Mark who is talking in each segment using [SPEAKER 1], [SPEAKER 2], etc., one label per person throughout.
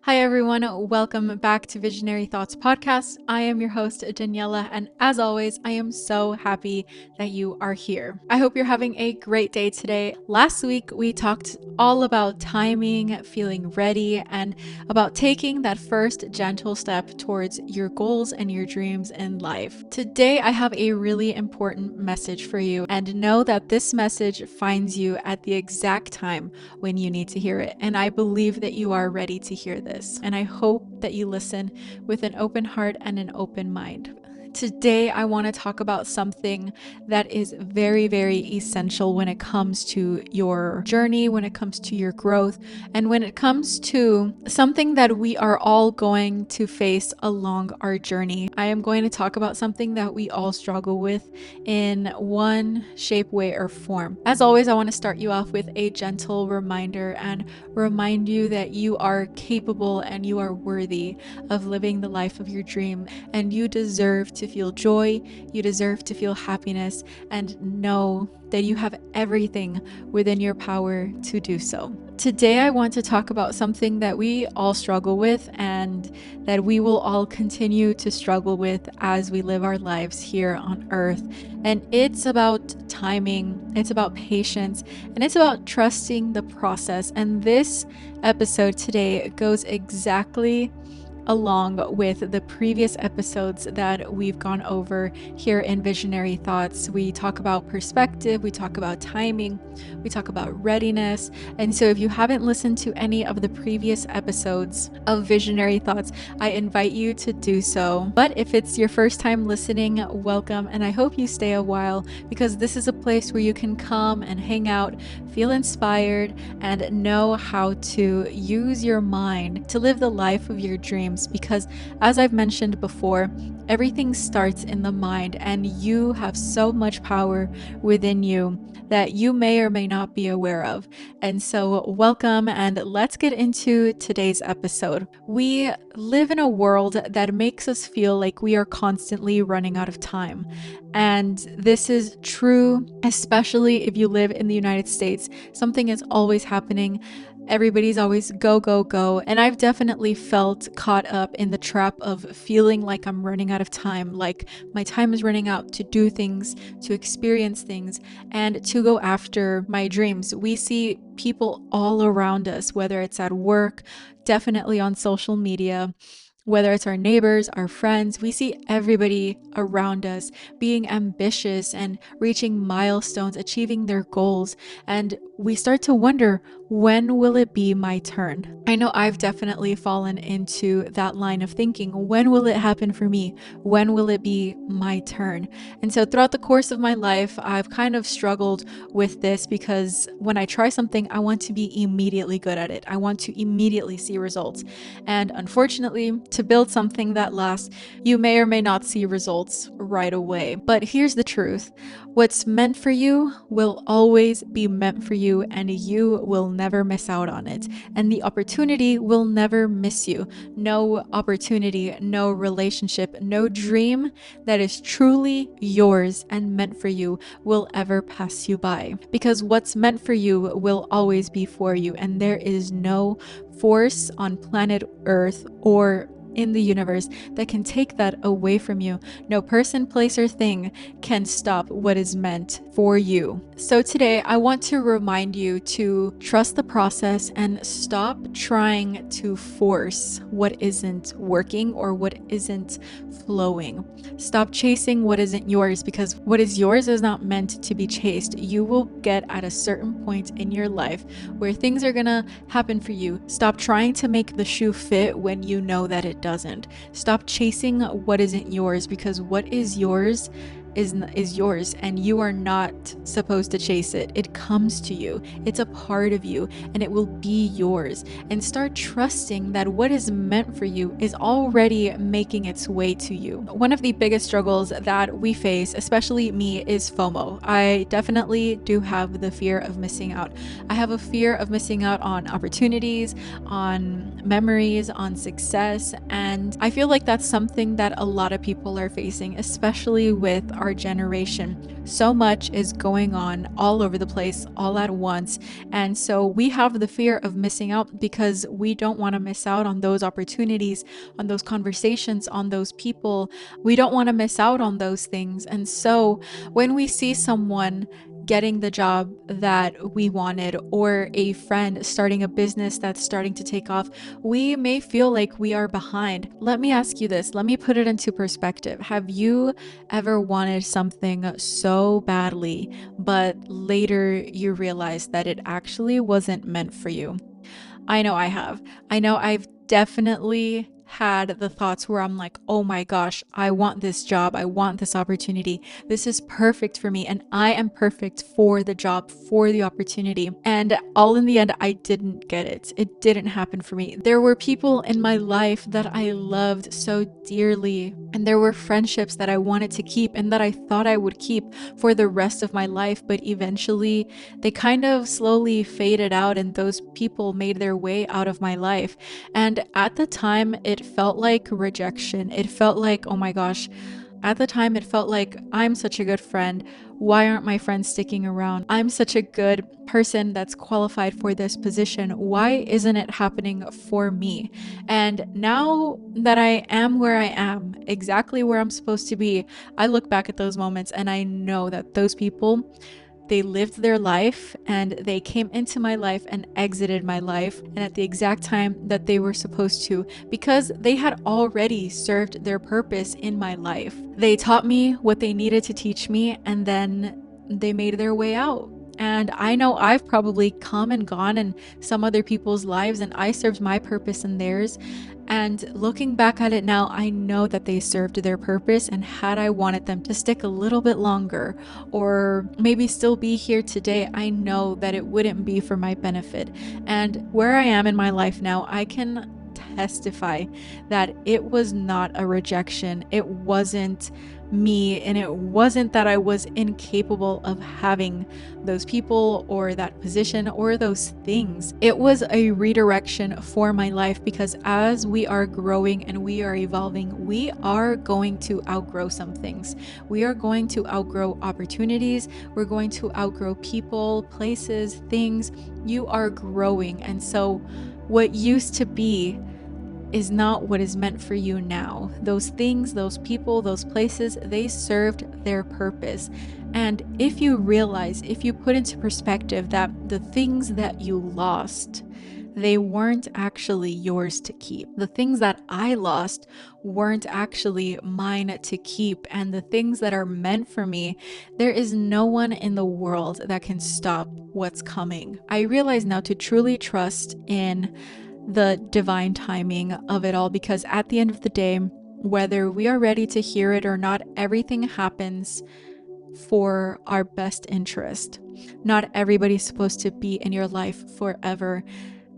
[SPEAKER 1] Hi, everyone. Welcome back to Visionary Thoughts Podcast. I am your host, Daniela, and as always, I am so happy that you are here. I hope you're having a great day today. Last week, we talked all about timing, feeling ready, and about taking that first gentle step towards your goals and your dreams in life. Today, I have a really important message for you, and know that this message finds you at the exact time when you need to hear it. And I believe that you are ready to hear this. And I hope that you listen with an open heart and an open mind. Today, I want to talk about something that is very, very essential when it comes to your journey, when it comes to your growth, and when it comes to something that we are all going to face along our journey. I am going to talk about something that we all struggle with in one shape, way, or form. As always, I want to start you off with a gentle reminder and remind you that you are capable and you are worthy of living the life of your dream, and you deserve to feel joy, you deserve to feel happiness, and know that you have everything within your power to do so. Today, I want to talk about something that we all struggle with and that we will all continue to struggle with as we live our lives here on earth. And it's about timing, it's about patience, and it's about trusting the process. And this episode today goes exactly along with the previous episodes that we've gone over here in Visionary Thoughts. We talk about perspective, we talk about timing, we talk about readiness. And so if you haven't listened to any of the previous episodes of Visionary Thoughts, I invite you to do so. But if it's your first time listening, welcome, and I hope you stay a while, because this is a place where you can come and hang out, feel inspired, and know how to use your mind to live the life of your dreams. Because as I've mentioned before, everything starts in the mind, and you have so much power within you that you may or may not be aware of. And so welcome, and let's get into today's episode. We live in a world that makes us feel like we are constantly running out of time. And this is true, especially if you live in the United States. Something is always happening. Everybody's always go, go, go. And I've definitely felt caught up in the trap of feeling like I'm running out of time, like my time is running out to do things, to experience things, and to go after my dreams. We see people all around us, whether it's at work, definitely on social media, whether it's our neighbors, our friends. We see everybody around us being ambitious and reaching milestones, achieving their goals. And we start to wonder, when will it be my turn? I know I've definitely fallen into that line of thinking. When will it happen for me? When will it be my turn? And so throughout the course of my life, I've kind of struggled with this, because when I try something, I want to be immediately good at it. I want to immediately see results. And unfortunately, to build something that lasts, you may or may not see results right away. But here's the truth. What's meant for you will always be meant for you, and you will never miss out on it. And the opportunity will never miss you. No opportunity, no relationship, no dream that is truly yours and meant for you will ever pass you by. Because what's meant for you will always be for you, and there is no force on planet Earth or in the universe that can take that away from you. No person, place, or thing can stop what is meant for you. So today, I want to remind you to trust the process and stop trying to force what isn't working or what isn't flowing. Stop chasing what isn't yours, because what is yours is not meant to be chased. You will get at a certain point in your life where things are gonna happen for you. Stop trying to make the shoe fit when you know that it doesn't. Stop chasing what isn't yours, because what is yours is yours, and you are not supposed to chase it. It comes to you. It's a part of you, and it will be yours. And start trusting that what is meant for you is already making its way to you. One of the biggest struggles that we face, especially me, is FOMO. I definitely do have the fear of missing out. I have a fear of missing out on opportunities, on memories, on success, and I feel like that's something that a lot of people are facing, especially with our generation. So much is going on all over the place, all at once. And so we have the fear of missing out because we don't want to miss out on those opportunities, on those conversations, on those people. We don't want to miss out on those things. And so when we see someone getting the job that we wanted, or a friend starting a business that's starting to take off, we may feel like we are behind. Let me ask you this, let me put it into perspective. Have you ever wanted something so badly, but later you realize that it actually wasn't meant for you? I know I have. I know I've definitely had the thoughts where I'm like, oh my gosh, I want this job. I want this opportunity. This is perfect for me. And I am perfect for the job, for the opportunity. And all in the end, I didn't get it. It didn't happen for me. There were people in my life that I loved so dearly. And there were friendships that I wanted to keep and that I thought I would keep for the rest of my life. But eventually, they kind of slowly faded out, and those people made their way out of my life. And at the time, it felt like rejection. It felt like, oh my gosh, at the time, it felt like I'm such a good friend. Why aren't my friends sticking around? I'm such a good person that's qualified for this position. Why isn't it happening for me? And now that I am where I am, exactly where I'm supposed to be, I look back at those moments and I know that those people, they lived their life and they came into my life and exited my life, and at the exact time that they were supposed to, because they had already served their purpose in my life. They taught me what they needed to teach me, and then they made their way out. And I know I've probably come and gone in some other people's lives, and I served my purpose in theirs. And looking back at it now, I know that they served their purpose. And had I wanted them to stick a little bit longer, or maybe still be here today, I know that it wouldn't be for my benefit. And where I am in my life now, I can testify that it was not a rejection. It wasn't me, and it wasn't that I was incapable of having those people or that position or those things. It was a redirection for my life, because as we are growing and we are evolving, we are going to outgrow some things. We are going to outgrow opportunities. We're going to outgrow people, places, things. You are growing. And so what used to be is not what is meant for you now. Those things, those people, those places, they served their purpose. And if you realize, if you put into perspective that the things that you lost, they weren't actually yours to keep. The things that I lost weren't actually mine to keep. And the things that are meant for me, there is no one in the world that can stop what's coming. I realize now to truly trust in the divine timing of it all, because at the end of the day, whether we are ready to hear it or not, everything happens for our best interest. Not everybody's supposed to be in your life forever.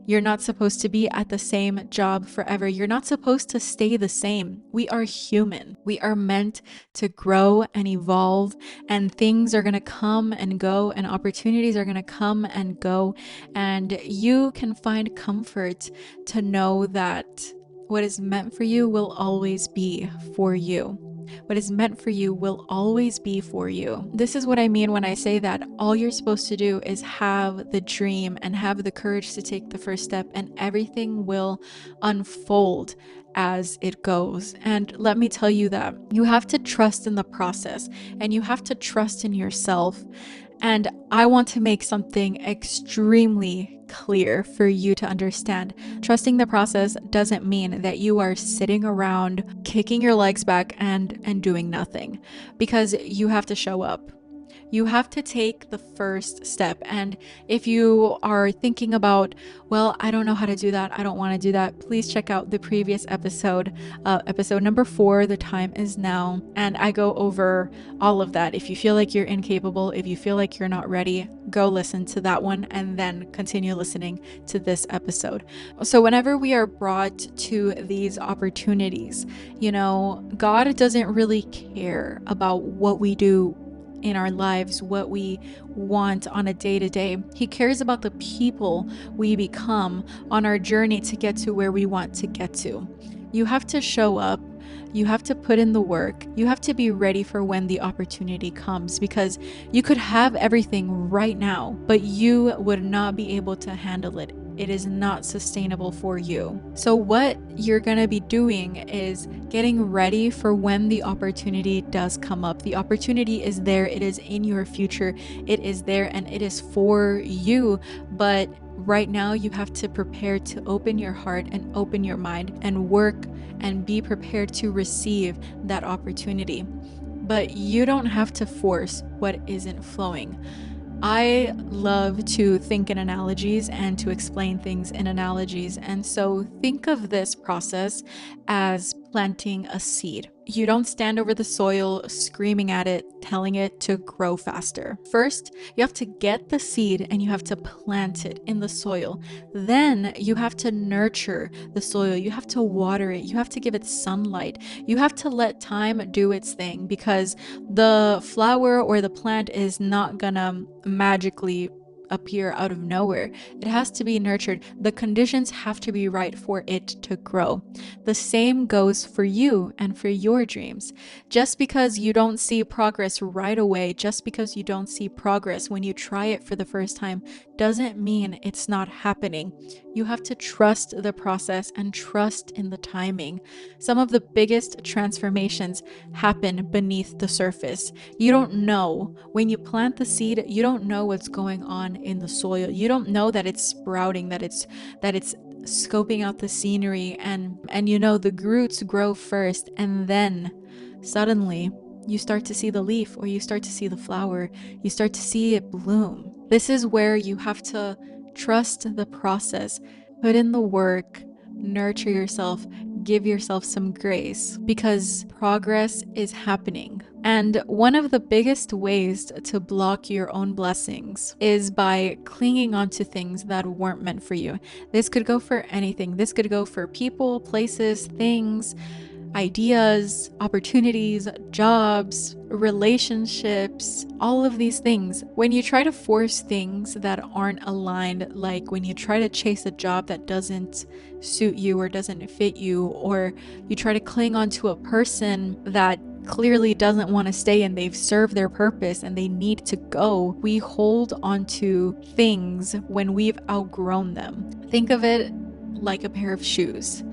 [SPEAKER 1] You're not supposed to be at the same job forever. You're not supposed to stay the same. We are human. We are meant to grow and evolve, and things are going to come and go, and opportunities are going to come and go. And you can find comfort to know that what is meant for you will always be for you. What is meant for you will always be for you. This is what I mean when I say that all you're supposed to do is have the dream and have the courage to take the first step, and everything will unfold as it goes. And let me tell you that you have to trust in the process, and you have to trust in yourself. And I want to make something extremely clear for you to understand. Trusting the process doesn't mean that you are sitting around kicking your legs back and doing nothing, because you have to show up. You have to take the first step. And if you are thinking about, well, I don't know how to do that, I don't want to do that, please check out the previous episode, episode number 4, The Time Is Now. And I go over all of that. If you feel like you're incapable, if you feel like you're not ready, go listen to that one and then continue listening to this episode. So whenever we are brought to these opportunities, God doesn't really care about what we do in our lives, what we want on a day-to-day. He cares about the people we become on our journey to get to where we want to get to. You have to show up You have to put in the work. You have to be ready for when the opportunity comes, because you could have everything right now, but you would not be able to handle it. It is not sustainable for you. So what you're going to be doing is getting ready for when the opportunity does come up. The opportunity is there. It is in your future. It is there and it is for you. But right now you have to prepare to open your heart and open your mind and work and be prepared to receive that opportunity. But you don't have to force what isn't flowing. I love to think in analogies and to explain things in analogies. And so think of this process as planting a seed. You don't stand over the soil screaming at it, telling it to grow faster. First, you have to get the seed and you have to plant it in the soil. Then you have to nurture the soil. You have to water it. You have to give it sunlight. You have to let time do its thing, because the flower or the plant is not gonna magically appear out of nowhere. It has to be nurtured. The conditions have to be right for it to grow. The same goes for you and for your dreams. Just because you don't see progress right away, just because you don't see progress when you try it for the first time, doesn't mean it's not happening. You have to trust the process and trust in the timing. Some of the biggest transformations happen beneath the surface. You don't know. When you plant the seed, you don't know what's going on in the soil. You don't know that it's sprouting, that it's scoping out the scenery, and the roots grow first, and then suddenly you start to see the leaf, or you start to see the flower, you start to see it bloom. This is where you have to trust the process, put in the work, nurture yourself, give yourself some grace, because progress is happening. And one of the biggest ways to block your own blessings is by clinging on to things that weren't meant for you. This could go for anything. This could go for people, places, things, ideas, opportunities, jobs, relationships, all of these things. When you try to force things that aren't aligned, like when you try to chase a job that doesn't suit you or doesn't fit you, or you try to cling onto a person that clearly doesn't want to stay and they've served their purpose and they need to go, we hold onto things when we've outgrown them. Think of it like a pair of shoes.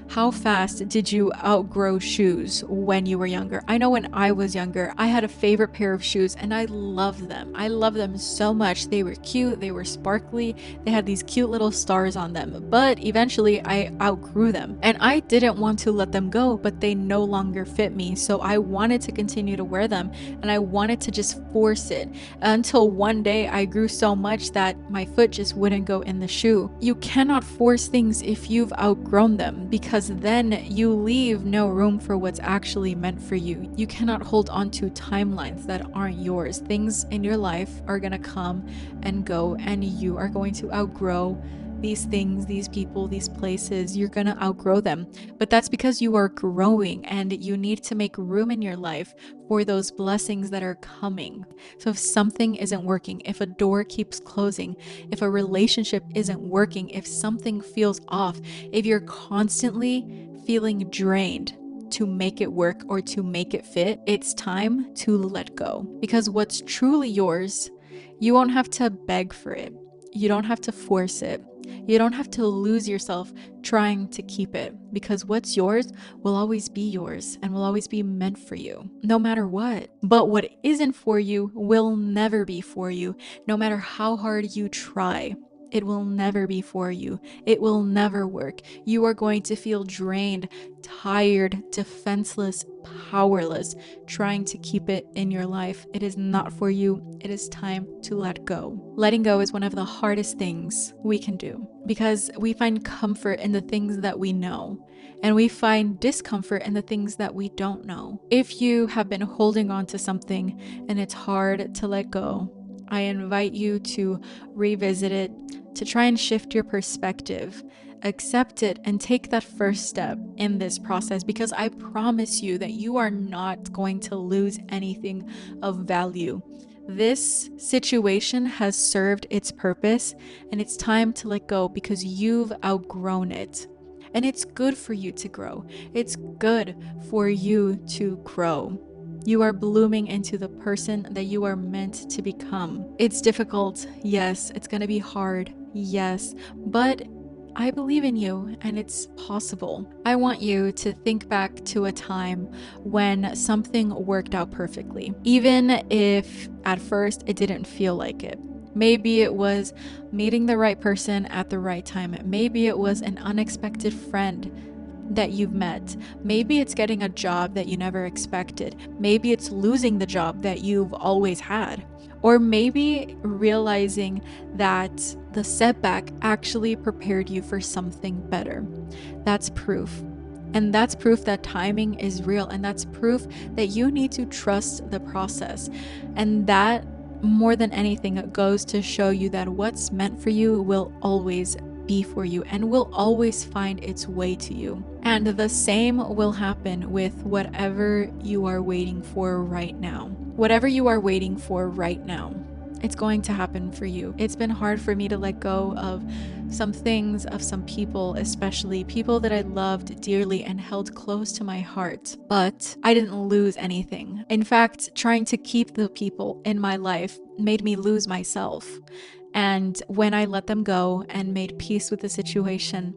[SPEAKER 1] How fast did you outgrow shoes when you were younger? I know when I was younger, I had a favorite pair of shoes and I loved them. I loved them so much. They were cute, they were sparkly, they had these cute little stars on them. But eventually I outgrew them and I didn't want to let them go, but they no longer fit me. So I wanted to continue to wear them and I wanted to just force it, until one day I grew so much that my foot just wouldn't go in the shoe. You cannot force things if you've outgrown them, because then you leave no room for what's actually meant for you. You cannot hold on to timelines that aren't yours. Things in your life are gonna come and go, and you are going to outgrow these things, these people, these places. You're gonna outgrow them, but that's because you are growing and you need to make room in your life for those blessings that are coming. So if something isn't working, if a door keeps closing, if a relationship isn't working, if something feels off, if you're constantly feeling drained to make it work or to make it fit, it's time to let go. Because what's truly yours, you won't have to beg for it. You don't have to force it. You don't have to lose yourself trying to keep it, because what's yours will always be yours and will always be meant for you, no matter what. But what isn't for you will never be for you, no matter how hard you try. It will never be for you. It will never work. You are going to feel drained, tired, defenseless, powerless, trying to keep it in your life. It is not for you. It is time to let go. Letting go is one of the hardest things we can do, because we find comfort in the things that we know, and we find discomfort in the things that we don't know. If you have been holding on to something and it's hard to let go, I invite you to revisit it, to try and shift your perspective, accept it, and take that first step in this process, because I promise you that you are not going to lose anything of value. This situation has served its purpose and it's time to let go, because you've outgrown it. And it's good for you to grow. It's good for you to grow. You are blooming into the person that you are meant to become. It's difficult, yes. It's gonna be hard, yes. But I believe in you and it's possible. I want you to think back to a time when something worked out perfectly, even if at first it didn't feel like it. Maybe it was meeting the right person at the right time. Maybe it was an unexpected friend that you've met. Maybe it's getting a job that you never expected. Maybe it's losing the job that you've always had. Or maybe realizing that the setback actually prepared you for something better. That's proof. And that's proof that timing is real. And that's proof that you need to trust the process. And that, more than anything, it goes to show you that what's meant for you will always be for you and will always find its way to you. And the same will happen with whatever you are waiting for right now. Whatever you are waiting for right now, it's going to happen for you. It's been hard for me to let go of some things, of some people, especially people that I loved dearly and held close to my heart. But I didn't lose anything. In fact, trying to keep the people in my life made me lose myself. And when I let them go and made peace with the situation,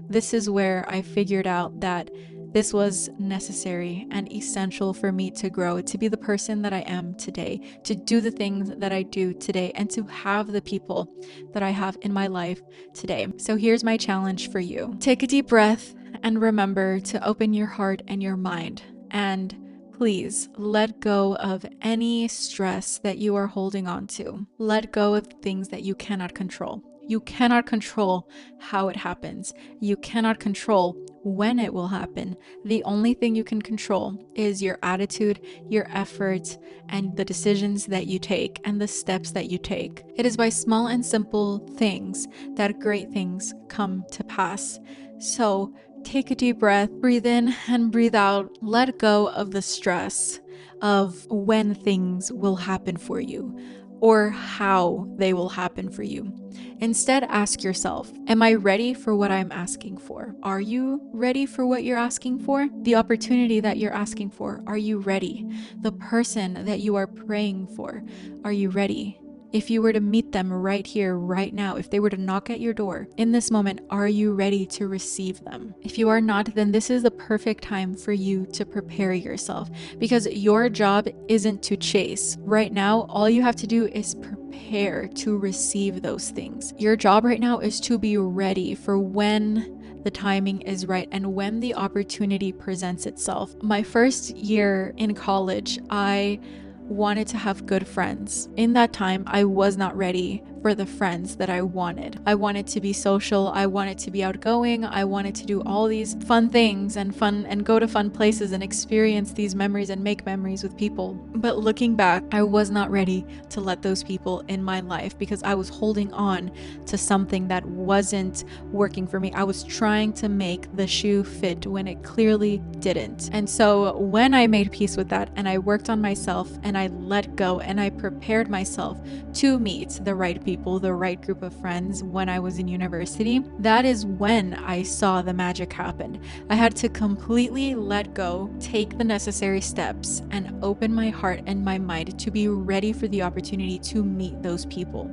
[SPEAKER 1] this is where I figured out that this was necessary and essential for me to grow, to be the person that I am today, to do the things that I do today, and to have the people that I have in my life today. So here's my challenge for you. Take a deep breath and remember to open your heart and your mind, and please let go of any stress that you are holding on to. Let go of things that you cannot control. You cannot control how it happens. You cannot control when it will happen. The only thing you can control is your attitude, your effort, and the decisions that you take and the steps that you take. It is by small and simple things that great things come to pass. So take a deep breath, breathe in and breathe out. Let go of the stress of when things will happen for you or how they will happen for you. Instead, ask yourself, am I ready for what I'm asking for? Are you ready for what you're asking for? The opportunity that you're asking for, are you ready? The person that you are praying for, are you ready? If you were to meet them right here, right now, if they were to knock at your door in this moment, are you ready to receive them? If you are not, then this is the perfect time for you to prepare yourself, because your job isn't to chase. Right now, all you have to do is prepare to receive those things. Your job right now is to be ready for when the timing is right and when the opportunity presents itself. My first year in college, I wanted to have good friends. In that time, I was not ready for the friends that I wanted. I wanted to be social, I wanted to be outgoing, I wanted to do all these fun things and go to fun places and experience these memories and make memories with people. But looking back, I was not ready to let those people in my life because I was holding on to something that wasn't working for me. I was trying to make the shoe fit when it clearly didn't. And so when I made peace with that and I worked on myself and I let go and I prepared myself to meet the right people, the right group of friends when I was in university, that is when I saw the magic happen. I had to completely let go, take the necessary steps, and open my heart and my mind to be ready for the opportunity to meet those people.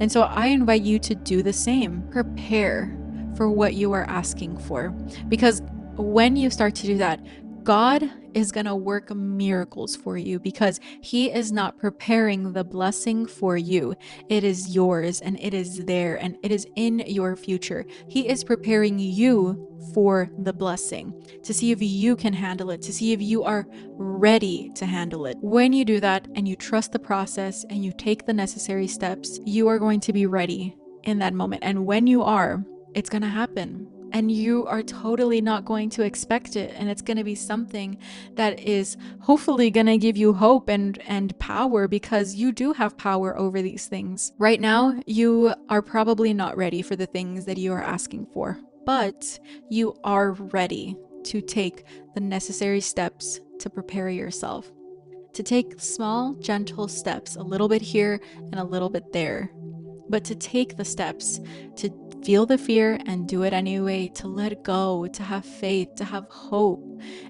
[SPEAKER 1] And so I invite you to do the same. Prepare for what you are asking for, because when you start to do that, God is going to work miracles for you because He is not preparing the blessing for you. It is yours and it is there and it is in your future. He is preparing you for the blessing to see if you can handle it, to see if you are ready to handle it. When you do that and you trust the process and you take the necessary steps, you are going to be ready in that moment. And when you are, it's going to happen. And you are totally not going to expect it. And it's going to be something that is hopefully going to give you hope and power, because you do have power over these things. Right now, you are probably not ready for the things that you are asking for, but you are ready to take the necessary steps to prepare yourself, to take small, gentle steps, a little bit here and a little bit there, but to take the steps to feel the fear and do it anyway, to let go, to have faith, to have hope.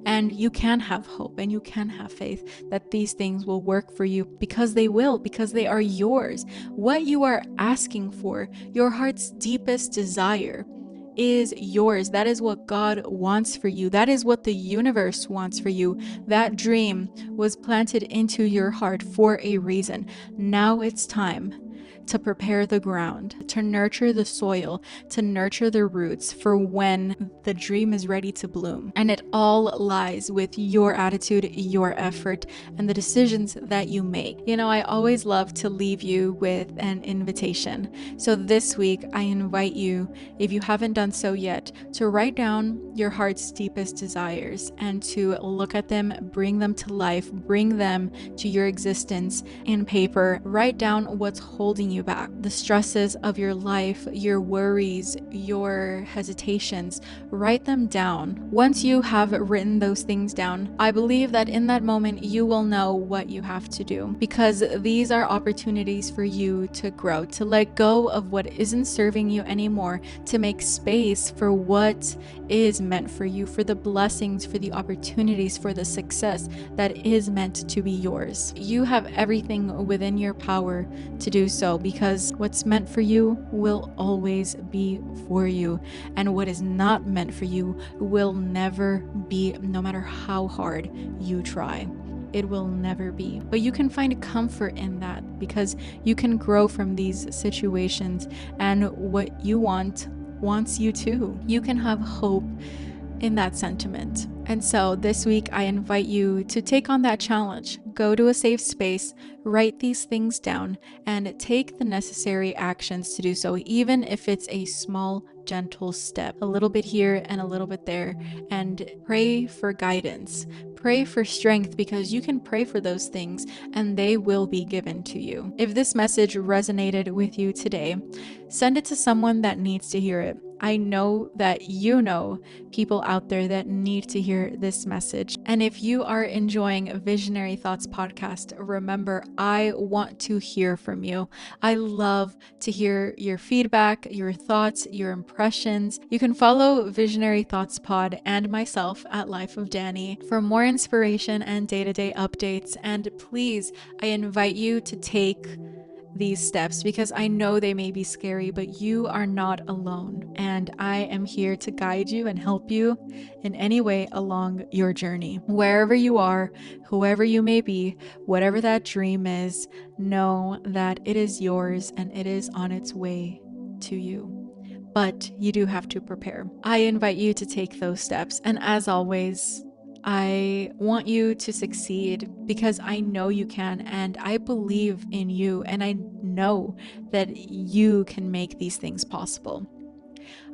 [SPEAKER 1] And you can have hope and you can have faith that these things will work for you, because they will, because they are yours. What you are asking for, your heart's deepest desire, is yours. That is what God wants for you. That is what the universe wants for you. That dream was planted into your heart for a reason. Now it's time to prepare the ground, to nurture the soil, to nurture the roots for when the dream is ready to bloom. And it all lies with your attitude, your effort, and the decisions that you make. You know, I always love to leave you with an invitation. So this week, I invite you, if you haven't done so yet, to write down your heart's deepest desires and to look at them, bring them to life, bring them to your existence in paper. Write down what's holding you back, the stresses of your life, your worries, your hesitations. Write them down. Once you have written those things down, I believe that in that moment you will know what you have to do, because these are opportunities for you to grow, to let go of what isn't serving you anymore, to make space for what is meant for you, for the blessings, for the opportunities, for the success that is meant to be yours. You have everything within your power to do so, because what's meant for you will always be for you, and what is not meant for you will never be, no matter how hard you try. It will never be. But you can find comfort in that, because you can grow from these situations, and what you want wants you too. You can have hope in that sentiment. And so this week, I invite you to take on that challenge. Go to a safe space, write these things down, and take the necessary actions to do so, even if it's a small, gentle step, a little bit here and a little bit there, and pray for guidance. Pray for strength, because you can pray for those things and they will be given to you. If this message resonated with you today, send it to someone that needs to hear it. I know that you know people out there that need to hear this message. And if you are enjoying Visionary Thoughts podcast, remember, I want to hear from you. I love to hear your feedback, your thoughts, your impressions. You can follow Visionary Thoughts Pod and myself at Life of Danny for more inspiration and day-to-day updates. And please, I invite you to take these steps, because I know they may be scary, but you are not alone. And I am here to guide you and help you in any way along your journey. Wherever you are, whoever you may be, whatever that dream is, know that it is yours and it is on its way to you. But you do have to prepare. I invite you to take those steps. And as always, I want you to succeed, because I know you can, and I believe in you, and I know that you can make these things possible.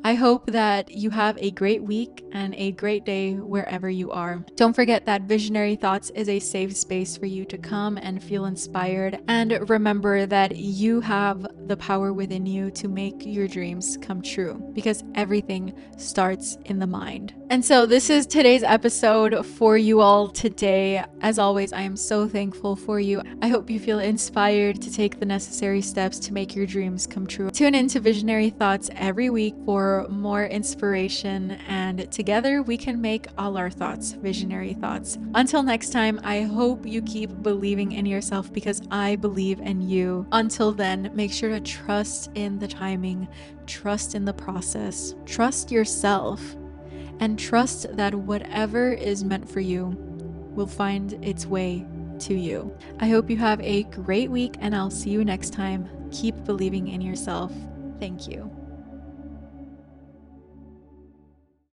[SPEAKER 1] I hope that you have a great week and a great day wherever you are. Don't forget that Visionary Thoughts is a safe space for you to come and feel inspired. And remember that you have the power within you to make your dreams come true, because everything starts in the mind. And so this is today's episode for you all today. As always, I am so thankful for you. I hope you feel inspired to take the necessary steps to make your dreams come true. Tune into Visionary Thoughts every week for more inspiration, and together we can make all our thoughts visionary thoughts. Until next time, I hope you keep believing in yourself, because I believe in you. Until then, make sure to trust in the timing, trust in the process, trust yourself, and trust that whatever is meant for you will find its way to you. I hope you have a great week, and I'll see you next time. Keep believing in yourself. Thank you.